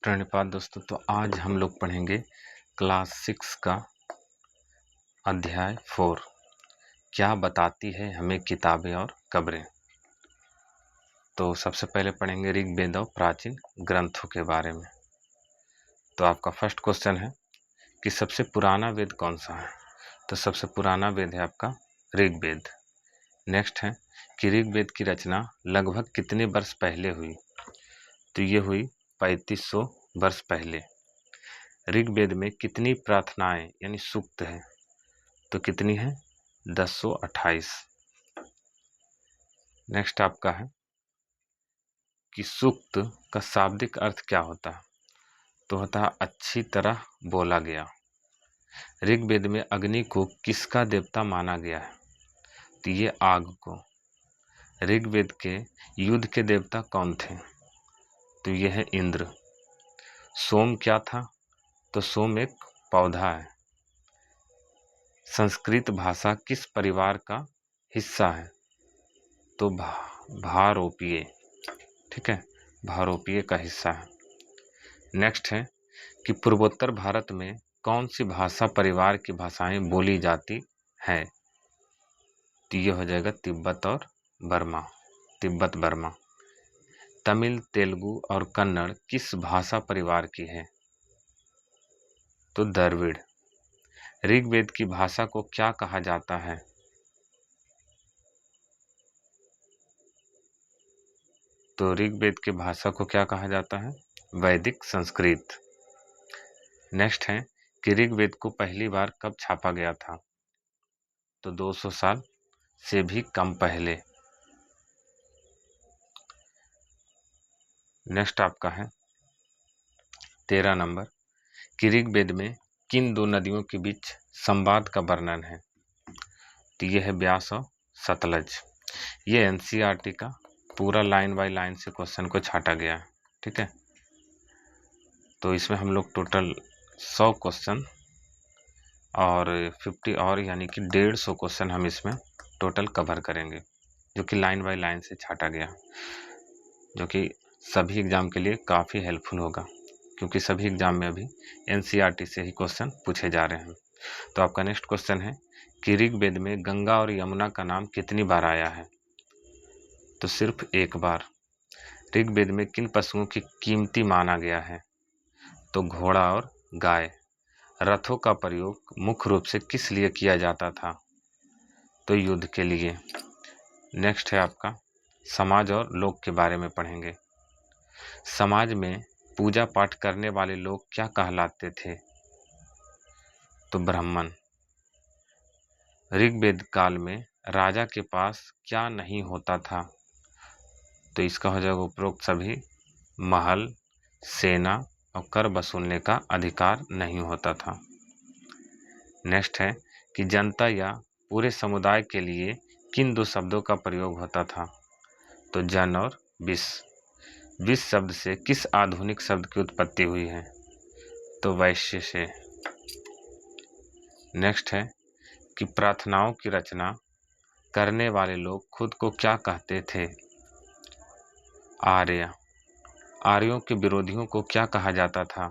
प्रणिपात दोस्तों। तो आज हम लोग पढ़ेंगे क्लास 6 का अध्याय 4। क्या बताती है हमें किताबें और कब्रें। तो सबसे पहले पढ़ेंगे ऋग्वेद और प्राचीन ग्रंथों के बारे में। तो आपका फर्स्ट क्वेश्चन है कि सबसे पुराना वेद कौन सा है। तो सबसे पुराना वेद है आपका ऋग्वेद। नेक्स्ट है कि ऋग्वेद की रचना लगभग कितने वर्ष पहले हुई। तो ये हुई 3500 वर्ष पहले। ऋग्वेद में कितनी प्रार्थनाएं यानी सूक्त है। तो कितनी है 1028। नेक्स्ट आपका है कि सूक्त का शाब्दिक अर्थ क्या होता है। तो होता है अच्छी तरह बोला गया। ऋग्वेद में अग्नि को किसका देवता माना गया है। तो ये आग को। ऋग्वेद के युद्ध के देवता कौन थे। तो ये है इंद्र। सोम क्या था। तो सोम एक पौधा है। संस्कृत भाषा किस परिवार का हिस्सा है। तो भारोपीय। ठीक है, भारोपीय का हिस्सा है। नेक्स्ट है कि पूर्वोत्तर भारत में कौन सी भाषा परिवार की भाषाएं बोली जाती हैं। तो ये हो जाएगा तिब्बत और बर्मा, तिब्बत बर्मा। तमिल, तेलुगु और कन्नड़ किस भाषा परिवार की है। तो द्रविड़। ऋग्वेद की भाषा को क्या कहा जाता है। तो ऋग्वेद की भाषा को क्या कहा जाता है, वैदिक संस्कृत। नेक्स्ट है कि ऋग्वेद को पहली बार कब छापा गया था। तो 200 साल से भी कम पहले। नेक्स्ट आपका है 13 नंबर कि ऋग्वेद में किन दो नदियों के बीच संवाद का वर्णन है। तो ये है ब्यास और सतलज। ये एनसीईआरटी का पूरा लाइन बाय लाइन से क्वेश्चन को छाटा गया है। ठीक है, तो इसमें हम लोग टोटल 100 क्वेश्चन और 50 और यानी कि 150 क्वेश्चन हम इसमें टोटल कवर करेंगे, जो कि लाइन बाय लाइन से छाटा गया, जो कि सभी एग्ज़ाम के लिए काफ़ी हेल्पफुल होगा, क्योंकि सभी एग्ज़ाम में अभी एनसीईआरटी से ही क्वेश्चन पूछे जा रहे हैं। तो आपका नेक्स्ट क्वेश्चन है कि ऋग्वेद में गंगा और यमुना का नाम कितनी बार आया है। तो सिर्फ एक बार। ऋग्वेद में किन पशुओं की कीमती माना गया है। तो घोड़ा और गाय। रथों का प्रयोग मुख्य रूप से किस लिए किया जाता था। तो युद्ध के लिए। नेक्स्ट है आपका समाज और लोक के बारे में पढ़ेंगे। समाज में पूजा पाठ करने वाले लोग क्या कहलाते थे। तो ब्राह्मण। ऋग्वेद काल में राजा के पास क्या नहीं होता था। तो इसका हो जाएगा उपरोक्त सभी। महल, सेना और कर वसूलने का अधिकार नहीं होता था। नेक्स्ट है कि जनता या पूरे समुदाय के लिए किन दो शब्दों का प्रयोग होता था। तो जन और विष। विष शब्द से किस आधुनिक शब्द की उत्पत्ति हुई है। तो वैश्य से। नेक्स्ट है कि प्रार्थनाओं की रचना करने वाले लोग खुद को क्या कहते थे। आर्य। आर्यों के विरोधियों को क्या कहा जाता था।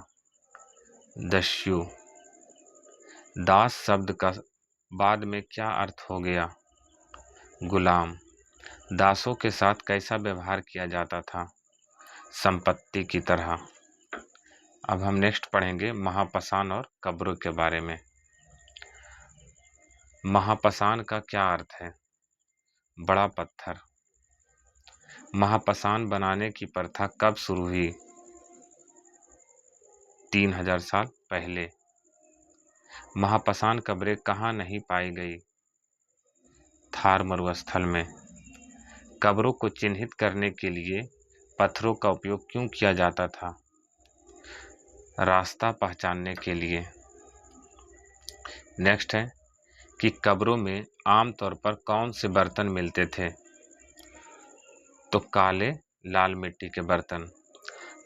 दस्यु। दास शब्द का बाद में क्या अर्थ हो गया। गुलाम। दासों के साथ कैसा व्यवहार किया जाता था। संपत्ति की तरह। अब हम नेक्स्ट पढ़ेंगे महापाषाण और कब्रों के बारे में। महापाषाण का क्या अर्थ है। बड़ा पत्थर। महापाषाण बनाने की प्रथा कब शुरू हुई। 3000 साल पहले। महापाषाण कब्रें कहाँ नहीं पाई गई। थार मरुस्थल में। कब्रों को चिन्हित करने के लिए पत्थरों का उपयोग क्यों किया जाता था। रास्ता पहचानने के लिए। नेक्स्ट है कि कब्रों में आमतौर पर कौन से बर्तन मिलते थे। तो काले लाल मिट्टी के बर्तन।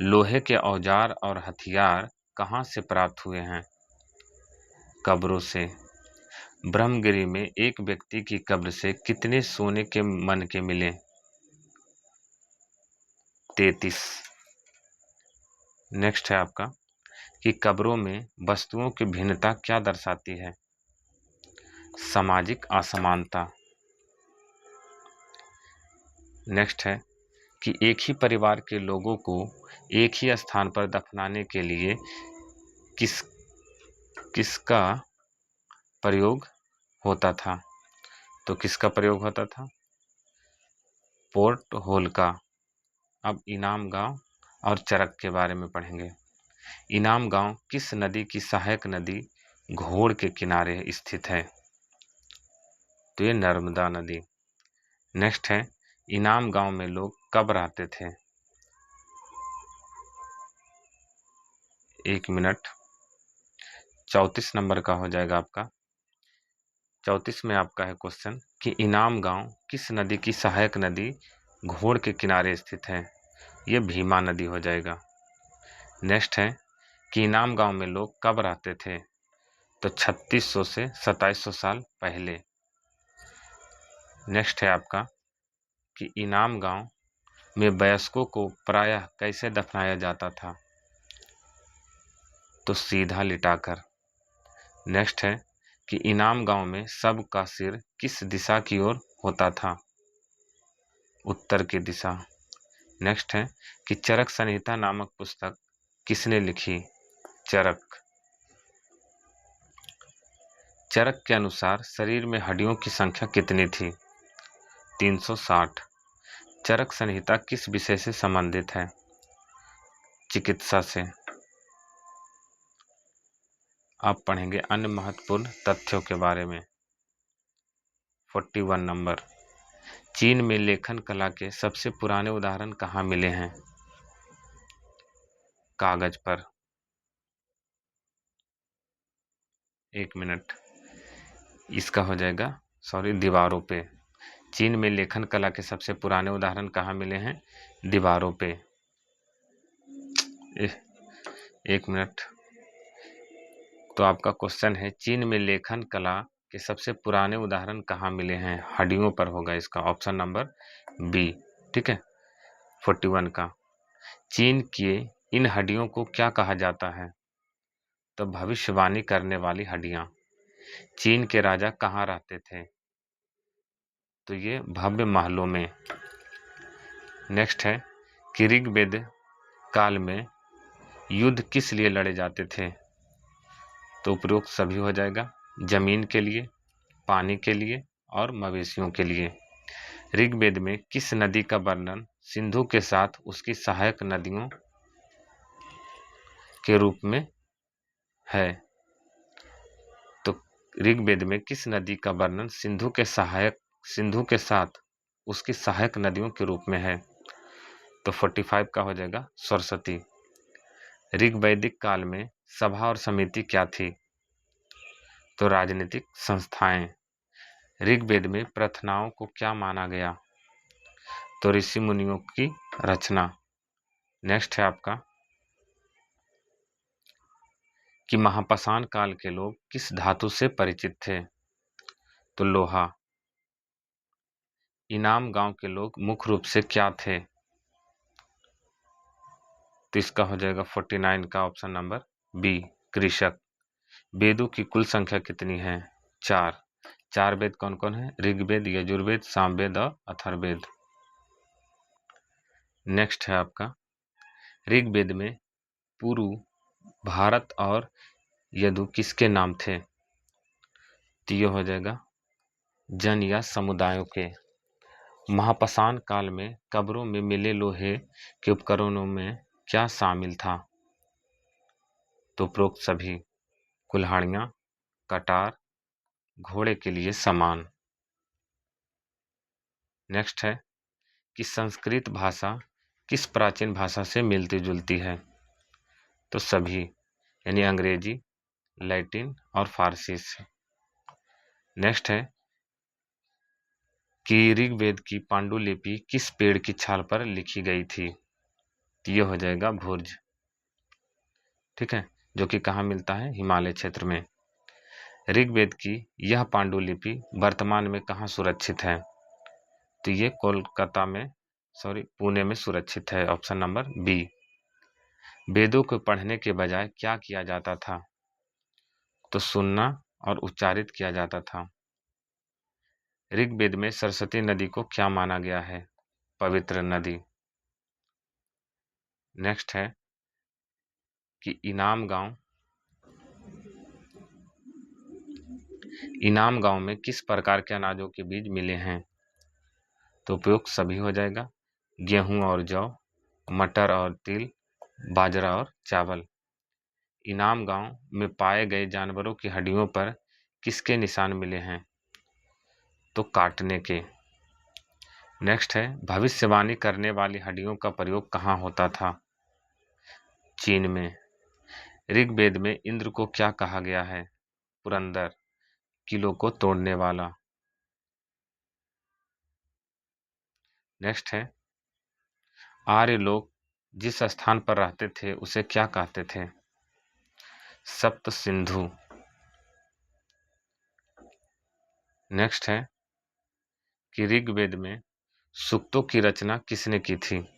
लोहे के औजार और हथियार कहाँ से प्राप्त हुए हैं। कब्रों से। ब्रह्मगिरी में एक व्यक्ति की कब्र से कितने सोने के मन के मिले। 33। नेक्स्ट है आपका कि कब्रों में वस्तुओं की भिन्नता क्या दर्शाती है? सामाजिक असमानता। नेक्स्ट है कि एक ही परिवार के लोगों को एक ही स्थान पर दफनाने के लिए किसका प्रयोग होता था? तो किसका प्रयोग होता था? पोर्ट होल का। अब इनाम गांव और चरक के बारे में पढ़ेंगे। इनाम गांव किस नदी की सहायक नदी घोड़ के किनारे स्थित है? तो ये नर्मदा नदी। नेक्स्ट है इनाम गांव में लोग कब रहते थे? 1 मिनट। 34 नंबर का हो जाएगा आपका। 34 में आपका है क्वेश्चन कि इनाम गांव किस नदी की सहायक नदी घोड़ के किनारे स्थित है? ये भीमा नदी हो जाएगा। नेक्स्ट है कि इनाम गांव में लोग कब रहते थे? तो 3600 से 2700 साल पहले। नेक्स्ट है आपका कि इनाम गांव में वयस्कों को प्रायः कैसे दफनाया जाता था? तो सीधा लिटाकर। नेक्स्ट है कि इनाम गांव में सबका सिर किस दिशा की ओर होता था? उत्तर की दिशा। नेक्स्ट है कि चरक संहिता नामक पुस्तक किसने लिखी? चरक। चरक के अनुसार शरीर में हड्डियों की संख्या कितनी थी? 360। चरक संहिता किस विषय से संबंधित है? चिकित्सा से। आप पढ़ेंगे अन्य महत्वपूर्ण तथ्यों के बारे में। 41 नंबर। चीन में लेखन कला के सबसे पुराने उदाहरण कहाँ मिले हैं? कागज पर। 1 मिनट। इसका हो जाएगा दीवारों पे। चीन में लेखन कला के सबसे पुराने उदाहरण कहाँ मिले हैं? दीवारों पे। 1 मिनट। तो आपका क्वेश्चन है चीन में लेखन कला के सबसे पुराने उदाहरण कहाँ मिले हैं? हड्डियों पर होगा इसका ऑप्शन नंबर बी। ठीक है। 41 का चीन के इन हड्डियों को क्या कहा जाता है? तो भविष्यवाणी करने वाली हड्डियां। चीन के राजा कहाँ रहते थे? तो ये भव्य महलों में। नेक्स्ट है कि ऋग्वेद काल में युद्ध किस लिए लड़े जाते थे? तो उपरोक्त सभी हो जाएगा। जमीन के लिए, पानी के लिए और मवेशियों के लिए। ऋग्वेद में किस नदी का वर्णन सिंधु के साथ उसकी सहायक नदियों के रूप में है? तो ऋग्वेद में किस नदी का वर्णन सिंधु के साथ उसकी सहायक नदियों के रूप में है? तो 45 का हो जाएगा सरस्वती। ऋग्वैदिक काल में सभा और समिति क्या थी? तो राजनीतिक संस्थाएं। ऋग्वेद में प्रार्थनाओं को क्या माना गया? तो ऋषि मुनियों की रचना। नेक्स्ट है आपका कि महापाषाण काल के लोग किस धातु से परिचित थे? तो लोहा। इनाम गांव के लोग मुख्य रूप से क्या थे? तो इसका हो जाएगा 49 का ऑप्शन नंबर बी, कृषक। वेदों की कुल संख्या कितनी है? 4। 4 वेद कौन कौन है? ऋग्वेद, यजुर्वेद, सामवेद और अथर्ववेद। नेक्स्ट है आपका ऋग्वेद में पुरु, भारत और यदु किसके नाम थे? तो ये हो जाएगा जन या समुदायों के। महापाषाण काल में कब्रों में मिले लोहे के उपकरणों में क्या शामिल था? तो उपरोक्त सभी। कुल्हाड़ियाँ, कटार, घोड़े के लिए सामान। नेक्स्ट है कि संस्कृत भाषा किस प्राचीन भाषा से मिलती जुलती है? तो सभी, यानी अंग्रेजी, लैटिन और फारसी से। नेक्स्ट है कि ऋग्वेद की पांडुलिपि किस पेड़ की छाल पर लिखी गई थी? तो ये हो जाएगा भुर्ज। ठीक है, जो कि कहाँ मिलता है? हिमालय क्षेत्र में। ऋग्वेद की यह पांडुलिपि वर्तमान में कहाँ सुरक्षित है? तो ये पुणे में सुरक्षित है, ऑप्शन नंबर बी। वेदों को पढ़ने के बजाय क्या किया जाता था? तो सुनना और उच्चारित किया जाता था। ऋग्वेद में सरस्वती नदी को क्या माना गया है? पवित्र नदी। नेक्स्ट है कि इनाम गांव में किस प्रकार के अनाजों के बीज मिले हैं? तो उपयुक्त सभी हो जाएगा। गेहूं और जौ, मटर और तिल, बाजरा और चावल। इनाम गांव में पाए गए जानवरों की हड्डियों पर किसके निशान मिले हैं? तो काटने के। नेक्स्ट है भविष्यवाणी करने वाली हड्डियों का प्रयोग कहाँ होता था? चीन में। ऋग्वेद में इंद्र को क्या कहा गया है? पुरंदर, किलों को तोड़ने वाला। नेक्स्ट है आर्य लोग जिस स्थान पर रहते थे उसे क्या कहते थे? सप्त सिंधु। नेक्स्ट है कि ऋग्वेद में सूक्तों की रचना किसने की थी?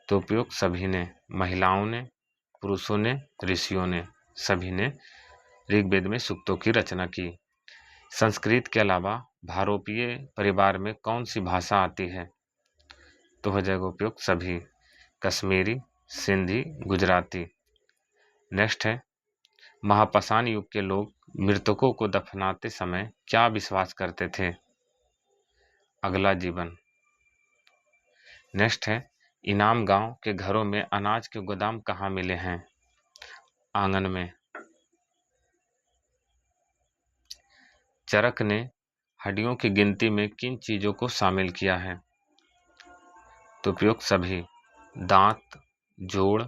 तो उपयोग सभी ने, महिलाओं ने, पुरुषों ने, ऋषियों ने, सभी ने ऋग्वेद में सूक्तों की रचना की। संस्कृत के अलावा भारोपीय परिवार में कौन सी भाषा आती है? तो हो जाएगा उपयोग सभी, कश्मीरी, सिंधी, गुजराती। नेक्स्ट है महापाषाण युग के लोग मृतकों को दफनाते समय क्या विश्वास करते थे? अगला जीवन। नेक्स्ट है इनाम गांव के घरों में अनाज के गोदाम कहाँ मिले हैं? आंगन में। चरक ने हड्डियों की गिनती में किन चीजों को शामिल किया है? तो उपयोग सभी, दांत, जोड़,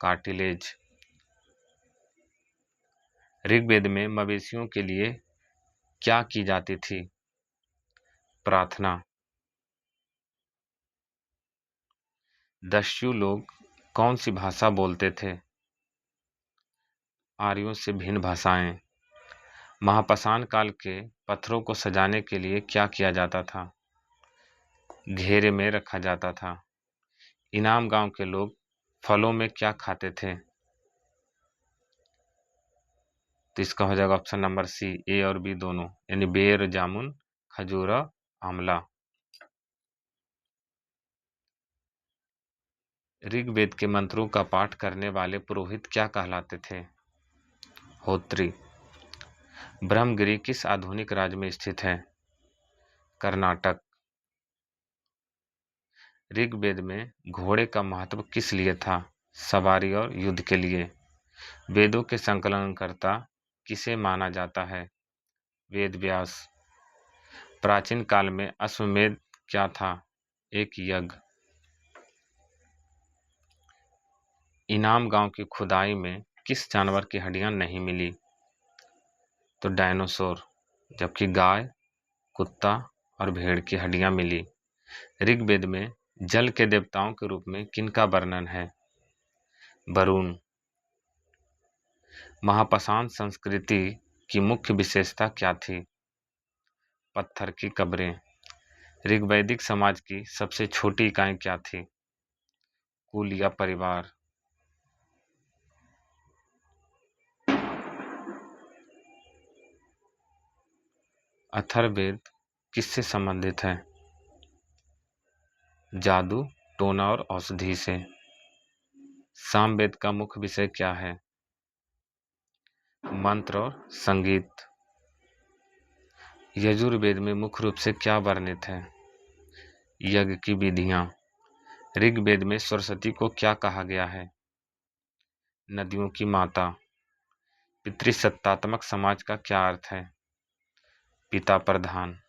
कार्टिलेज। ऋग्वेद में मवेशियों के लिए क्या की जाती थी? प्रार्थना। दस्यु लोग कौन सी भाषा बोलते थे? आर्यों से भिन्न भाषाएं। महापाषाण काल के पत्थरों को सजाने के लिए क्या किया जाता था? घेरे में रखा जाता था। इनाम गांव के लोग फलों में क्या खाते थे? तो इसका हो जाएगा ऑप्शन नंबर सी, ए और बी दोनों, यानी बेर, जामुन, खजूर, आंवला। ऋग्वेद के मंत्रों का पाठ करने वाले पुरोहित क्या कहलाते थे? होत्री। ब्रह्मगिरी किस आधुनिक राज्य में स्थित है? कर्नाटक। ऋग्वेद में घोड़े का महत्व किस लिए था? सवारी और युद्ध के लिए। वेदों के संकलनकर्ता किसे माना जाता है? वेद व्यास। प्राचीन काल में अश्वमेध क्या था? एक यज्ञ। इनाम गांव की खुदाई में किस जानवर की हड्डियां नहीं मिली? तो डायनासोर, जबकि गाय, कुत्ता और भेड़ की हड्डियां मिली। ऋग्वेद में जल के देवताओं के रूप में किनका वर्णन है? वरुण। महापाषाण संस्कृति की मुख्य विशेषता क्या थी? पत्थर की कब्रें। ऋग्वैदिक समाज की सबसे छोटी इकाई क्या थी? कुल या परिवार। अथर्ववेद किससे संबंधित है? जादू, टोना और औषधि से। सामवेद का मुख्य विषय क्या है? मंत्र और संगीत। यजुर्वेद में मुख्य रूप से क्या वर्णित है? यज्ञ की विधियां। ऋग्वेद में सरस्वती को क्या कहा गया है? नदियों की माता। पितृसत्तात्मक समाज का क्या अर्थ है? पिता प्रधान।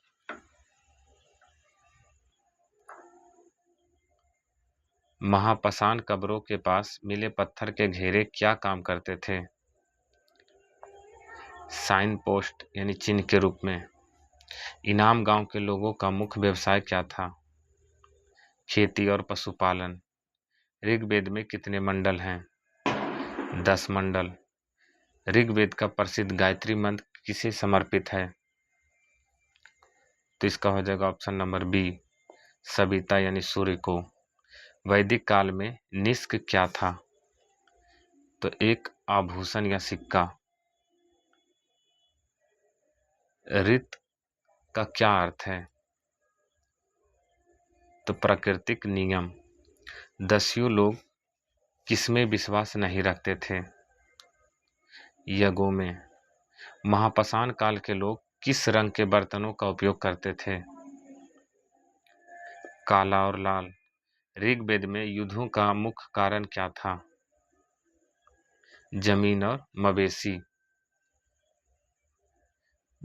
महापाषाण कब्रों के पास मिले पत्थर के घेरे क्या काम करते थे? साइन पोस्ट यानी चिन्ह के रूप में। इनाम गांव के लोगों का मुख्य व्यवसाय क्या था? खेती और पशुपालन। ऋग्वेद में कितने मंडल हैं? 10 मंडल। ऋग्वेद का प्रसिद्ध गायत्री मंत्र किसे समर्पित है? तो इसका हो जाएगा ऑप्शन नंबर बी, सविता यानी सूर्य को। वैदिक काल में निष्क क्या था? तो एक आभूषण या सिक्का। ऋत का क्या अर्थ है? तो प्राकृतिक नियम। दस्यु लोग किसमें विश्वास नहीं रखते थे? यज्ञों में। महापाषाण काल के लोग किस रंग के बर्तनों का उपयोग करते थे? काला और लाल। ऋग्वेद में युद्धों का मुख्य कारण क्या था? जमीन और मवेशी।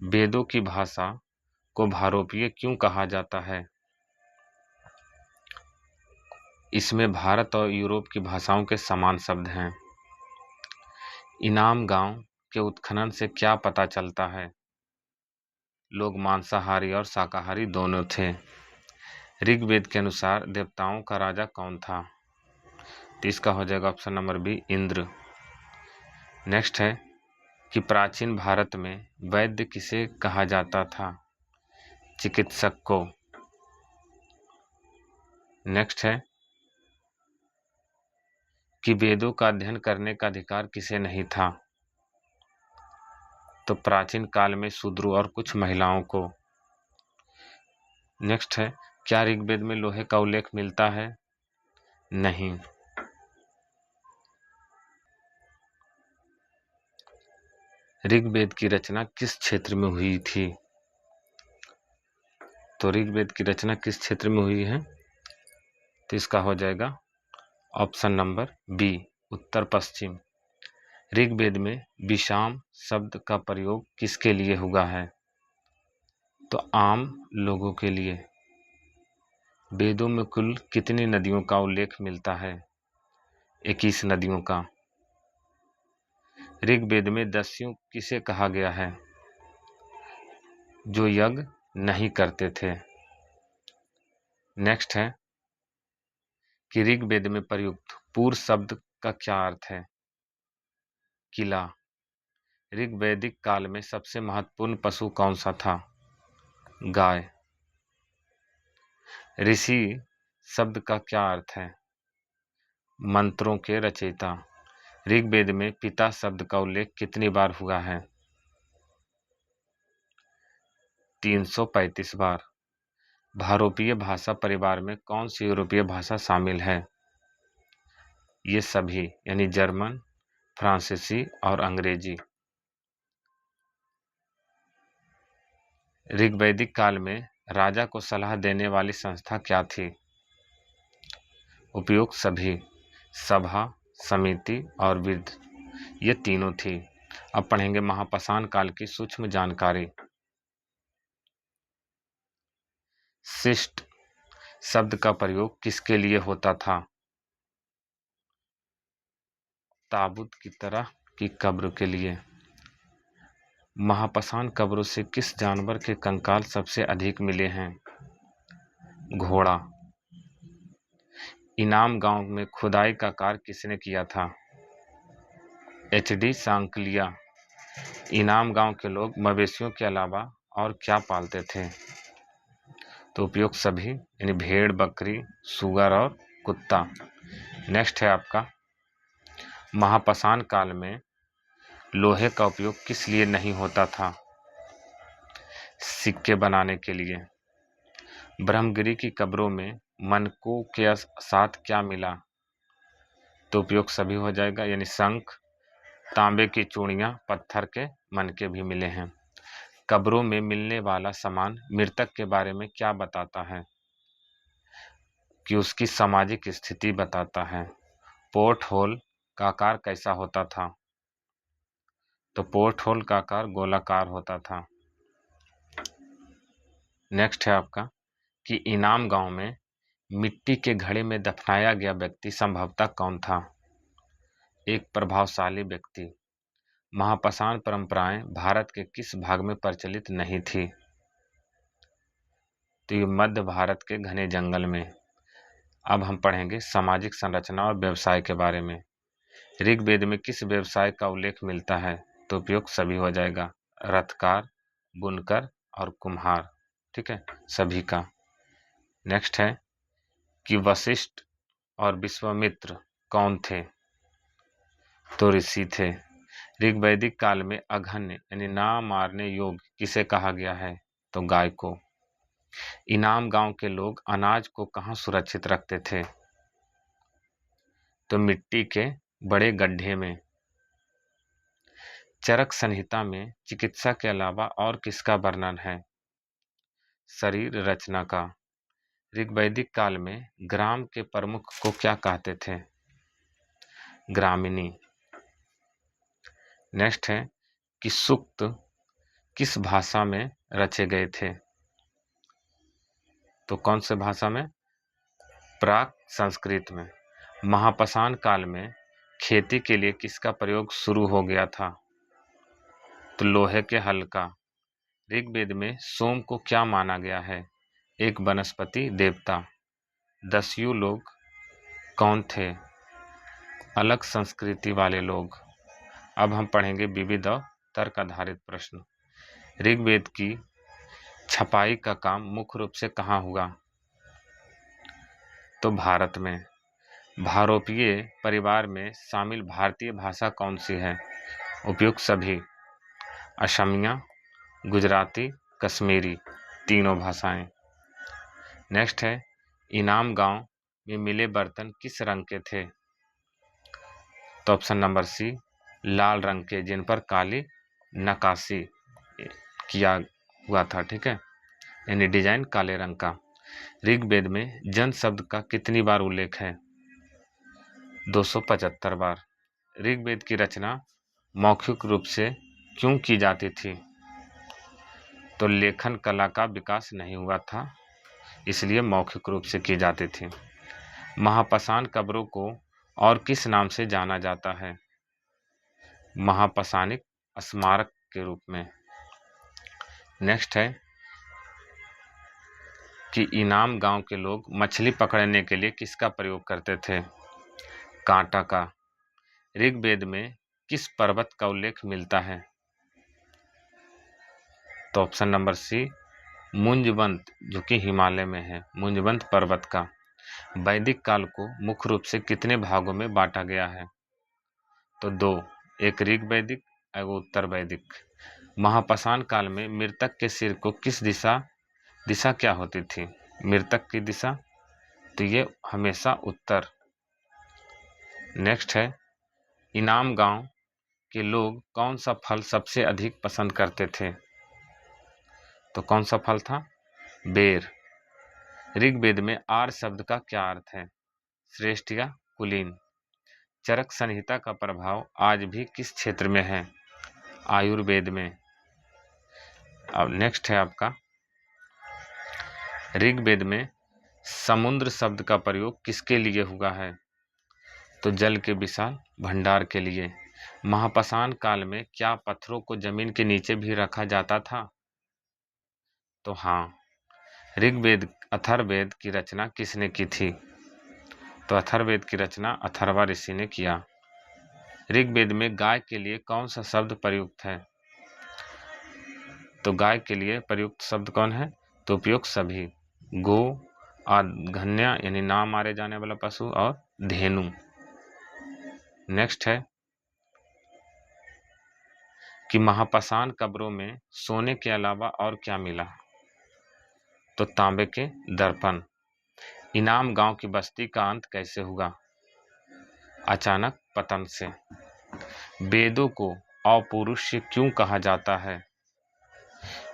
वेदों की भाषा को भारोपीय क्यों कहा जाता है? इसमें भारत और यूरोप की भाषाओं के समान शब्द हैं। इनाम गांव के उत्खनन से क्या पता चलता है? लोग मांसाहारी और शाकाहारी दोनों थे। ऋग्वेद के अनुसार देवताओं का राजा कौन था? तो इसका हो जाएगा option number B, Indra. Next है कि प्राचीन भारत में वैद्य किसे कहा जाता था? चिकित्सक को। नेक्स्ट है कि वेदों का अध्ययन करने का अधिकार किसे नहीं था? तो प्राचीन काल में शूद्रों और कुछ महिलाओं को। नेक्स्ट है, क्या ऋग्वेद में लोहे का उल्लेख मिलता है? नहीं। ऋग्वेद की रचना किस क्षेत्र में हुई थी? तो ऋग्वेद की रचना किस क्षेत्र में हुई है? तो इसका हो जाएगा ऑप्शन नंबर बी, उत्तर पश्चिम। ऋग्वेद में विषाम शब्द का प्रयोग किसके लिए हुआ है? तो आम लोगों के लिए। वेदों में कुल कितनी नदियों का उल्लेख मिलता है? 21 नदियों का। ऋग्वेद में दस्यु किसे कहा गया है? जो यज्ञ नहीं करते थे। नेक्स्ट है कि ऋग्वेद में प्रयुक्त पूर शब्द का क्या अर्थ है? किला। ऋग्वैदिक काल में सबसे महत्वपूर्ण पशु कौन सा था? गाय। ऋषि शब्द का क्या अर्थ है? मंत्रों के रचयिता। ऋग्वेद में पिता शब्द का उल्लेख कितनी बार हुआ है? 335 बार। भारोपीय भाषा परिवार में कौन सी यूरोपीय भाषा शामिल है? ये सभी, यानी जर्मन, फ्रांसीसी और अंग्रेजी। ऋग्वैदिक काल में राजा को सलाह देने वाली संस्था क्या थी? उपयुक्त सभी, सभा, समिति और विद, ये तीनों थी। अब पढ़ेंगे महापाषाण काल की सूक्ष्म जानकारी। शिष्ट शब्द का प्रयोग किसके लिए होता था? ताबूत की तरह की कब्र के लिए। महापाषाण कब्रों से किस जानवर के कंकाल सबसे अधिक मिले हैं? घोड़ा। इनाम गांव में खुदाई का कार्य किसने किया था? एच.डी. सांकलिया। इनाम गांव के लोग मवेशियों के अलावा और क्या पालते थे? तो उपयुक्त सभी, यानी भेड़, बकरी, सुअर और कुत्ता। नेक्स्ट है आपका, महापाषाण काल में लोहे का उपयोग किस लिए नहीं होता था? सिक्के बनाने के लिए। ब्रह्मगिरी की कब्रों में मनकों के साथ क्या मिला? तो उपयोग सभी हो जाएगा, यानी शंख, तांबे की चूड़ियां, पत्थर के मनके भी मिले हैं। कब्रों में मिलने वाला सामान मृतक के बारे में क्या बताता है? कि उसकी सामाजिक स्थिति बताता है। पोर्ट होल का आकार कैसा होता था? तो पोर्ट होल का आकार गोलाकार होता था। नेक्स्ट है आपका कि इनाम गांव में मिट्टी के घड़े में दफनाया गया व्यक्ति संभवतः कौन था? एक प्रभावशाली व्यक्ति। महापाषाण परंपराएं भारत के किस भाग में प्रचलित नहीं थी? तो ये मध्य भारत के घने जंगल में। अब हम पढ़ेंगे सामाजिक संरचना और व्यवसाय के बारे में। ऋग्वेद में किस व्यवसाय का उल्लेख मिलता है? तो उपयोग सभी हो जाएगा, रथकार, बुनकर और कुम्हार। ठीक है, सभी का। नेक्स्ट है कि वशिष्ठ और विश्वामित्र कौन थे? तो ऋषि थे। ऋग्वैदिक काल में अघन्य यानी ना मारने योग्य किसे कहा गया है? तो गाय को। इनाम गांव के लोग अनाज को कहाँ सुरक्षित रखते थे? तो मिट्टी के बड़े गड्ढे में। चरक संहिता में चिकित्सा के अलावा और किसका वर्णन है? शरीर रचना का। ऋग्वैदिक काल में ग्राम के प्रमुख को क्या कहते थे? ग्रामिणी। नेक्स्ट है कि सूक्त किस भाषा में रचे गए थे? तो कौन से भाषा में? प्राक संस्कृत में। महापाषाण काल में खेती के लिए किसका प्रयोग शुरू हो गया था? तो लोहे के हल का। ऋग्वेद में सोम को क्या माना गया है? एक वनस्पति देवता। दस्यु लोग कौन थे? अलग संस्कृति वाले लोग। अब हम पढ़ेंगे विविध और तर्क आधारित प्रश्न। ऋग्वेद की छपाई का काम मुख्य रूप से कहाँ हुआ? तो भारत में। भारोपीय परिवार में शामिल भारतीय भाषा कौन सी है? उपयुक्त सभी। असमिया, गुजराती, कश्मीरी, तीनों भाषाएं। नेक्स्ट है इनाम गांव में मिले बर्तन किस रंग के थे? तो ऑप्शन नंबर सी लाल रंग के, जिन पर काली नक्काशी किया हुआ था। ठीक है, यानी डिजाइन काले रंग का। ऋग्वेद में जन शब्द का कितनी बार उल्लेख है? 275 बार। ऋग्वेद की रचना मौखिक रूप से क्यों की जाती थी? तो लेखन कला का विकास नहीं हुआ था, इसलिए मौखिक रूप से की जाती थी। महापाषाण कब्रों को और किस नाम से जाना जाता है? महापाषाणिक स्मारक के रूप में। नेक्स्ट है कि इनाम गांव के लोग मछली पकड़ने के लिए किसका प्रयोग करते थे? कांटा का। ऋग्वेद में किस पर्वत का उल्लेख मिलता है? तो ऑप्शन नंबर सी मुंजवंत, जो कि हिमालय में है, मुंजवंत पर्वत का। वैदिक काल को मुख्य रूप से कितने भागों में बांटा गया है? तो दो, एक ऋग्वैदिक और उत्तर वैदिक। महापाषाण काल में मृतक के सिर को किस दिशा क्या होती थी? मृतक की दिशा, तो ये हमेशा उत्तर। नेक्स्ट है इनाम गांव के लोग कौन सा फल सबसे अधिक पसंद करते थे? तो कौन सा फल था? बेर। ऋग्वेद में आर शब्द का क्या अर्थ है? श्रेष्ठ या कुलीन। चरक संहिता का प्रभाव आज भी किस क्षेत्र में है? आयुर्वेद में। अब नेक्स्ट है आपका ऋग्वेद में समुद्र शब्द का प्रयोग किसके लिए हुआ है? तो जल के विशाल भंडार के लिए। महापाषाण काल में क्या पत्थरों को जमीन के नीचे भी रखा जाता था? तो हाँ। ऋग्वेद अथर्ववेद की रचना किसने की थी? तो अथर्ववेद की रचना अथर्वा ऋषि ने किया। ऋग्वेद में गाय के लिए कौन सा शब्द प्रयुक्त है? तो गाय के लिए प्रयुक्त शब्द कौन है? तो उपयुक्त सभी। गो, आघन्या यानी ना मारे जाने वाला पशु, और धेनु। नेक्स्ट है कि महापाषाण कब्रों में सोने के अलावा और क्या मिला? तो तांबे के दर्पण। इनाम गांव की बस्ती का अंत कैसे हुआ? अचानक पतन से। वेदों को अपौरुषीय क्यों कहा जाता है?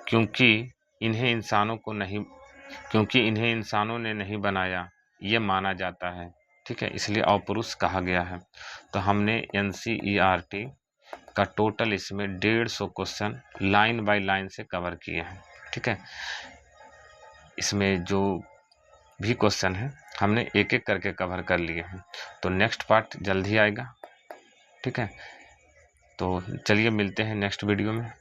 क्योंकि इन्हें इंसानों ने नहीं बनाया, ये माना जाता है। ठीक है, इसलिए अपौरुष कहा गया है। तो हमने NCERT का टोटल इसमें 150 क्वेश्चन लाइन बाय लाइन से कवर किए हैं। ठीक है, इसमें जो भी क्वेश्चन है हमने एक एक करके कवर कर लिए हैं। तो नेक्स्ट पार्ट जल्द ही आएगा। ठीक है, तो चलिए मिलते हैं नेक्स्ट वीडियो में।